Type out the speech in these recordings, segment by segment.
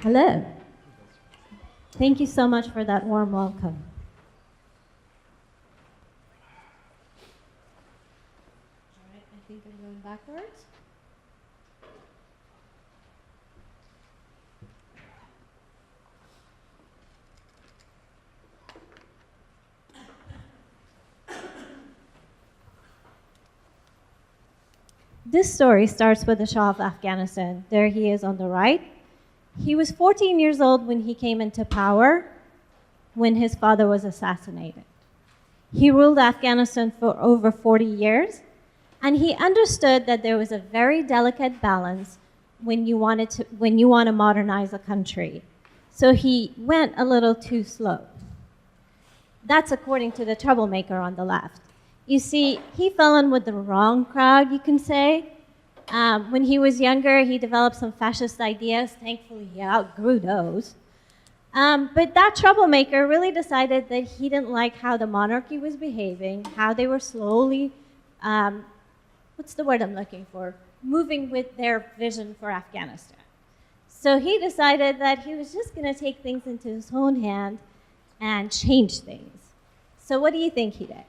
Hello. Thank you so much for that warm welcome. All right, I think I'm going backwards. This story starts with the Shah of Afghanistan. There he is on the right. He was 14 years old when he came into power, when his father was assassinated. He ruled Afghanistan for over 40 years, and he understood that there was a very delicate balance when you want to modernize a country. So he went a little too slow. That's according to the troublemaker on the left. You see, he fell in with the wrong crowd, you can say. When he was younger, he developed some fascist ideas. Thankfully, he outgrew those. But that troublemaker really decided that he didn't like how the monarchy was behaving, how they were slowly, what's the word I'm looking for? Moving with their vision for Afghanistan. So he decided that he was just going to take things into his own hand and change things. So what do you think he did?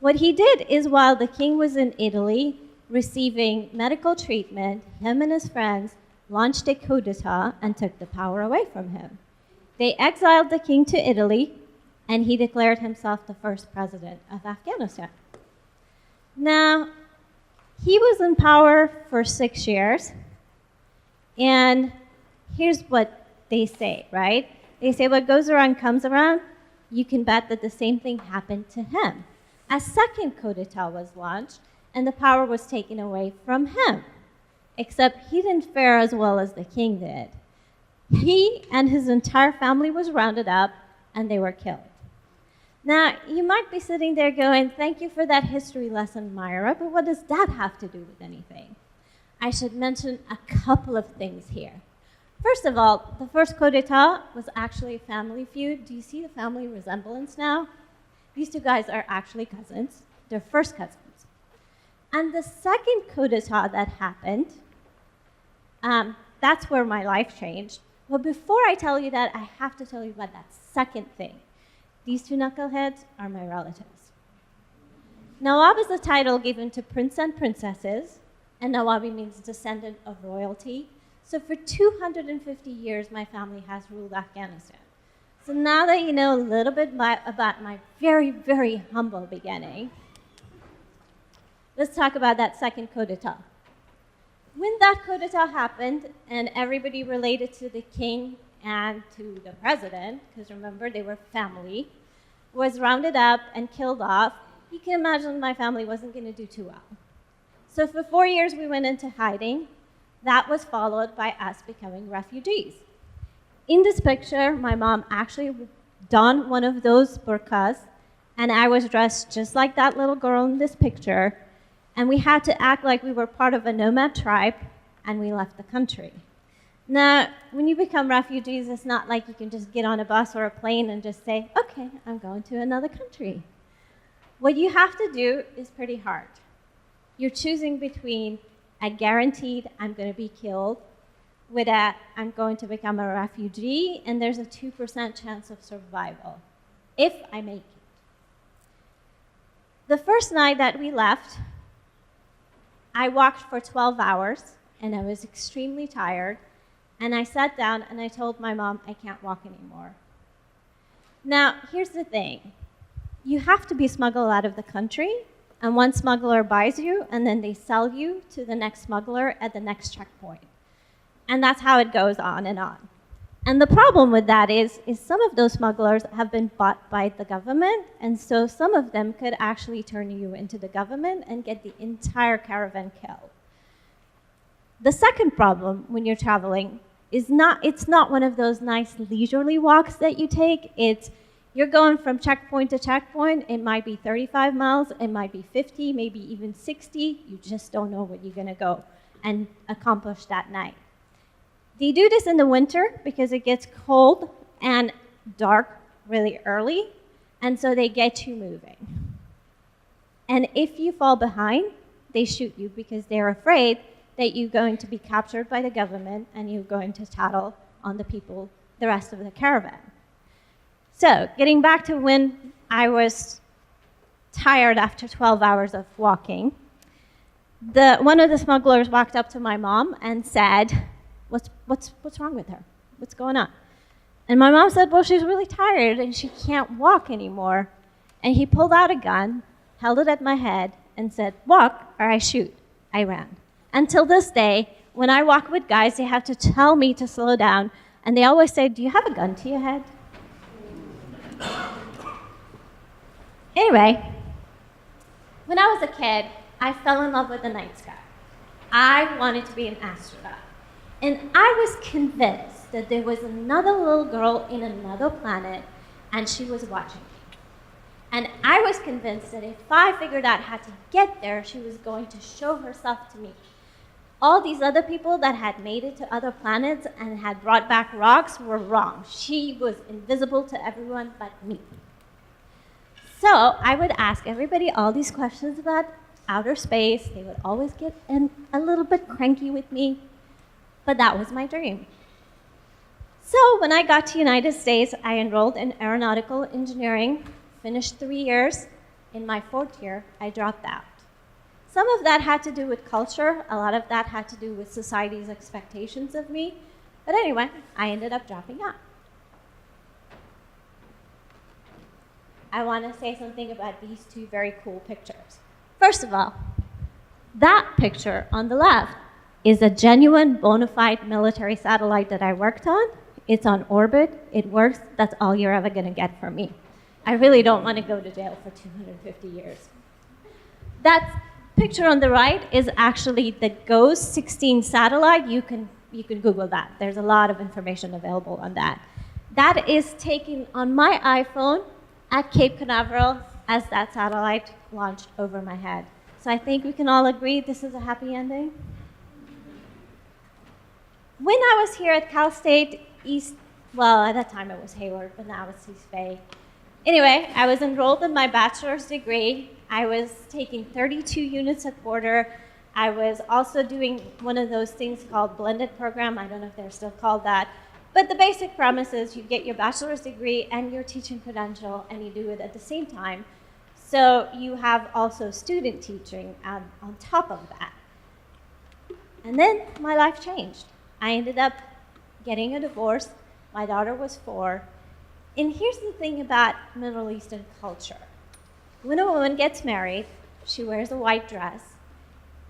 What he did is, while the king was in Italy receiving medical treatment, him and his friends launched a coup d'etat and took the power away from him. They exiled the king to Italy, and he declared himself the first president of Afghanistan. Now, he was in power for 6 years, and here's what they say, right? They say what goes around comes around. You can bet that the same thing happened to him. A second coup d'etat was launched, and the power was taken away from him. Except he didn't fare as well as the king did. He and his entire family was rounded up, and they were killed. Now, you might be sitting there going, thank you for that history lesson, Myra, but what does that have to do with anything? I should mention a couple of things here. First of all, the first coup d'etat was actually a family feud. Do you see the family resemblance now? These two guys are actually cousins. They're first cousins. And the second coup d'etat that happened, that's where my life changed. But before I tell you that, I have to tell you about that second thing. These two knuckleheads are my relatives. Nawab is a title given to prince and princesses, and Nawabi means descendant of royalty. So for 250 years, my family has ruled Afghanistan. So now that you know a little bit about my very, very humble beginning, let's talk about that second coup d'etat. When that coup d'etat happened, and everybody related to the king and to the president, because remember, they were family, was rounded up and killed off, you can imagine my family wasn't going to do too well. So for 4 years, we went into hiding. That was followed by us becoming refugees. In this picture, my mom actually donned one of those burqas, and I was dressed just like that little girl in this picture, and we had to act like we were part of a nomad tribe, and we left the country. Now, when you become refugees, it's not like you can just get on a bus or a plane and just say, okay, I'm going to another country. What you have to do is pretty hard. You're choosing between a guaranteed I'm going to be killed with a I'm going to become a refugee, and there's a 2% chance of survival, if I make it. The first night that we left, I walked for 12 hours, and I was extremely tired, and I sat down and I told my mom, I can't walk anymore. Now, here's the thing. You have to be smuggled out of the country, and one smuggler buys you, and then they sell you to the next smuggler at the next checkpoint. And that's how it goes on and on. And the problem with that is some of those smugglers have been bought by the government, and so some of them could actually turn you into the government and get the entire caravan killed. The second problem when you're traveling is it's not one of those nice leisurely walks that you take. You're going from checkpoint to checkpoint. It might be 35 miles, it might be 50, maybe even 60. You just don't know what you're gonna go and accomplish that night. They do this in the winter because it gets cold and dark really early, and so they get you moving. And if you fall behind, they shoot you because they're afraid that you're going to be captured by the government and you're going to tattle on the rest of the caravan. So, getting back to when I was tired after 12 hours of walking, one of the smugglers walked up to my mom and said, what's wrong with her? What's going on? And my mom said, well, she's really tired and she can't walk anymore. And he pulled out a gun, held it at my head, and said, walk or I shoot. I ran. Until this day, when I walk with guys, they have to tell me to slow down. And they always say, do you have a gun to your head? Anyway, when I was a kid, I fell in love with the night sky. I wanted to be an astronaut. And I was convinced that there was another little girl in another planet, and she was watching me. And I was convinced that if I figured out how to get there, she was going to show herself to me. All these other people that had made it to other planets and had brought back rocks were wrong. She was invisible to everyone but me. So I would ask everybody all these questions about outer space. They would always get a little bit cranky with me, but that was my dream. So when I got to the United States, I enrolled in aeronautical engineering, finished 3 years. In my 4th year, I dropped out. Some of that had to do with culture. A lot of that had to do with society's expectations of me. But anyway, I ended up dropping out. I want to say something about these two very cool pictures. First of all, that picture on the left is a genuine, bona fide military satellite that I worked on. It's on orbit. It works. That's all you're ever going to get from me. I really don't want to go to jail for 250 years. That picture on the right is actually the GOES 16 satellite. You can Google that. There's a lot of information available on that. That is taken on my iPhone at Cape Canaveral as that satellite launched over my head. So I think we can all agree this is a happy ending. When I was here at Cal State East, well, at that time it was Hayward, but now it's East Bay. Anyway, I was enrolled in my bachelor's degree. I was taking 32 units a quarter. I was also doing one of those things called blended program. I don't know if they're still called that. But the basic premise is you get your bachelor's degree and your teaching credential, and you do it at the same time. So you have also student teaching on top of that. And then my life changed. I ended up getting a divorce. My daughter was 4. And here's the thing about Middle Eastern culture. When a woman gets married, she wears a white dress,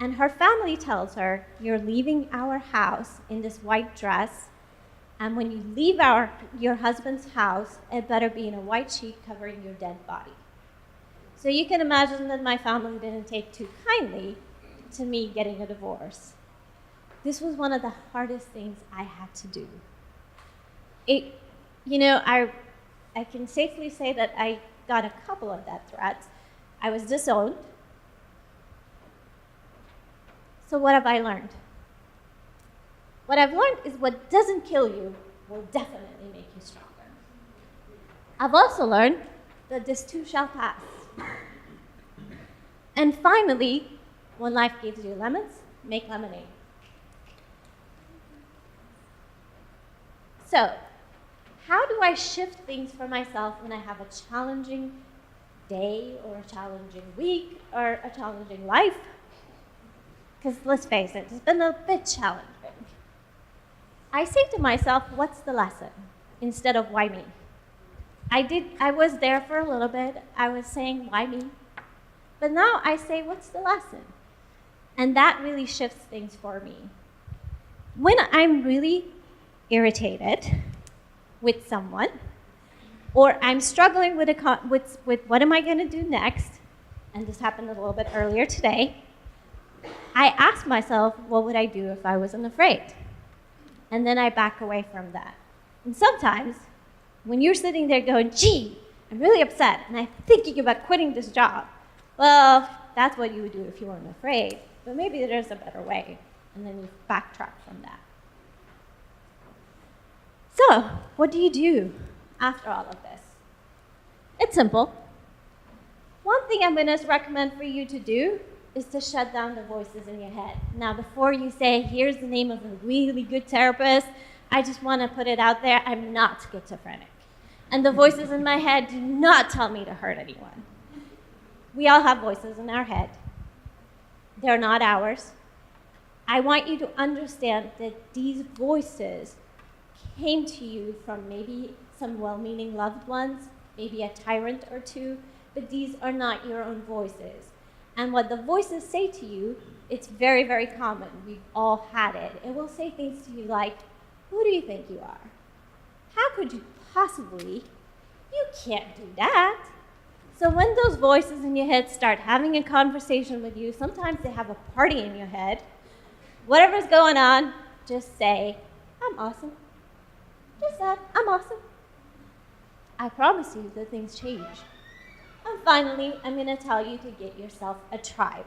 and her family tells her, you're leaving our house in this white dress, and when you leave your husband's house, it better be in a white sheet covering your dead body. So you can imagine that my family didn't take too kindly to me getting a divorce. This was one of the hardest things I had to do. I can safely say that I got a couple of death threats. I was disowned. So what have I learned? What I've learned is what doesn't kill you will definitely make you stronger. I've also learned that this too shall pass. And finally, when life gives you lemons, make lemonade. So, how do I shift things for myself when I have a challenging day or a challenging week or a challenging life? Because let's face it, it's been a bit challenging. I say to myself, what's the lesson? Instead of why me? I was there for a little bit. I was saying, why me? But now I say, what's the lesson? And that really shifts things for me. When I'm really irritated with someone, or I'm struggling with what am I going to do next, and this happened a little bit earlier today, I ask myself, what would I do if I wasn't afraid? And then I back away from that. And sometimes, when you're sitting there going, gee, I'm really upset, and I'm thinking about quitting this job, well, that's what you would do if you weren't afraid, but maybe there's a better way, and then you backtrack from that. So, what do you do after all of this? It's simple. One thing I'm going to recommend for you to do is to shut down the voices in your head. Now, before you say, here's the name of a really good therapist, I just want to put it out there, I'm not schizophrenic. And the voices in my head do not tell me to hurt anyone. We all have voices in our head. They're not ours. I want you to understand that these voices came to you from maybe some well-meaning loved ones, maybe a tyrant or two, but these are not your own voices. And what the voices say to you, it's very, very common. We've all had it. It will say things to you like, who do you think you are? How could you possibly? You can't do that. So when those voices in your head start having a conversation with you, sometimes they have a party in your head, whatever's going on, just say, I'm awesome. Just that, I'm awesome. I promise you that things change. And finally, I'm going to tell you to get yourself a tribe.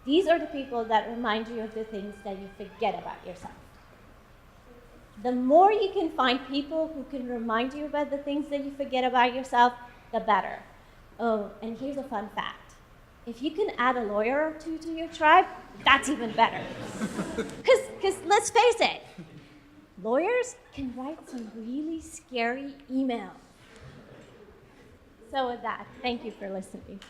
These are the people that remind you of the things that you forget about yourself. The more you can find people who can remind you about the things that you forget about yourself, the better. Oh, and here's a fun fact. If you can add a lawyer or two to your tribe, that's even better. Because let's face it, lawyers can write some really scary emails. So with that, thank you for listening.